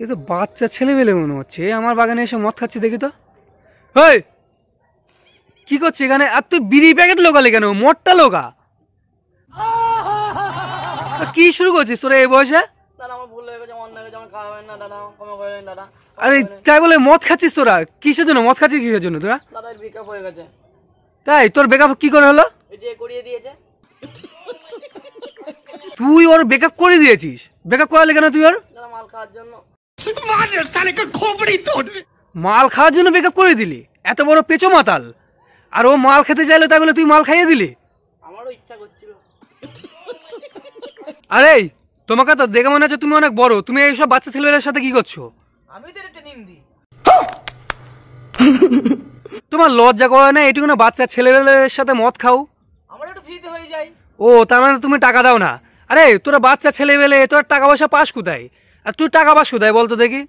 এ তো বাচ্চা ছেলেমেলে মনে হচ্ছে। আমার বাগানে এসে মদ খাচ্ছে দেখি তো। এই কি করছে এখানে? আর তুই বিড়ি প্যাকেট লোকালি কেন? মদটা লোকা। কি শুরু করছিস তোরা এই বয়সে? আরে তাই বলে মদ খাচ্ছিস তোরা? কিসের জন্য মদ খাচ্ছিস? কিসের জন্য তোরা? তাই তোর ব্রেকআপ কি করে হলো? তুই ওর ব্রেকআপ করে দিয়েছিস? ব্রেকআপ করালে কেন তুই ওর? মাল খাওয়ার জন্য ব্রেকআপ করে দিলি? এত বড় পেঁচো মাতাল। আর ও মাল খেতে চাইলো তাই বলে তুই মাল খাইয়ে দিলি? আমারও ইচ্ছা করছিল। আরে তোমাকে তো দেখে মনে হচ্ছে তুমি অনেক বড়। তুমি এইসব বাচ্চা ছেলেমেয়েদের সাথে কি করছো? আমি তো ট্রেনিং দিই। তোমার লজ্জা করে না? এইটুকু না বাচ্চা ছেলেমেয়েদের সাথে মদ খাও? আমার একটু ফ্রিতে হয়ে যায়। ও তার মানে তুমি টাকা দাও না? আরে তোরা বাচ্চা ছেলেমেয়ে, তোর টাকা পয়সা পাস কোথায়? আর তুই টাকা পাস কোথায় বলতো দেখি?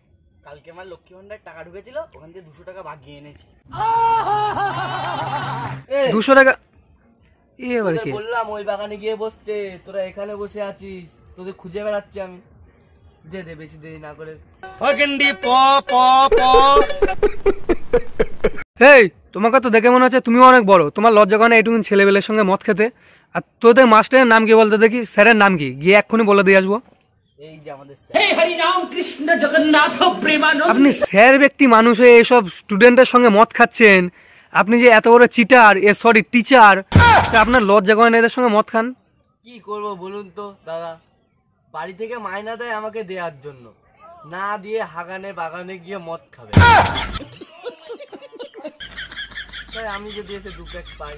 কালকে আমার লক্ষ্মী ভান্ডার টাকা ঢুকেছিল, ওখান থেকে 200 টাকা ভাগিয়ে এনেছি। 200 টাকা? এবার কি বললাম ওই বাগানে গিয়ে বসতে, তোরা এখানে বসে আছিস, তোদের খুঁজে বেড়াচ্ছি আমি। দে দে, বেশি দেরি না করে। এই তোমাকে তো দেখে মনে হচ্ছে তুমি অনেক বড়। তোমার লজ্জা করে না এইটুকু ছেলেবেলের সঙ্গে মদ খেতে? আর তোদের মাস্টারের নাম কি বলতে দেখি? স্যারের নাম কি? গিয়ে এক্ষুনি বলে দিয়ে আসবো। এই যে আমাদের স্যার। হে হরি রাম কৃষ্ণ জগন্নাথ প্রেমানন্দ। আপনি স্যার ব্যক্তি মানুষ হয়ে এসব স্টুডেন্টের সঙ্গে মদ খাচ্ছেন? আপনি যে এত বড় চিটার, সরি টিচার, আপনার লজ্জা করে না এদের সঙ্গে মদ খান? কি করব বলুন তো দাদা, বাড়ি থেকে মাইনা দেয় আমাকে দেওয়ার জন্য, না দিয়ে হাগানে বাগানে গিয়ে মদ খাবে। তাই আমি যদি এসে 2 প্যাক পাই।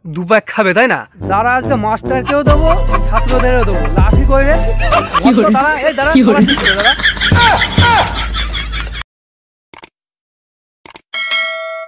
2 প্যাক খাবে তাই না? তারা আজকে মাস্টারকেও দেবো, ছাত্রদেরও দেবো। লাঠি করে দাঁড়া, এই দাঁড়া।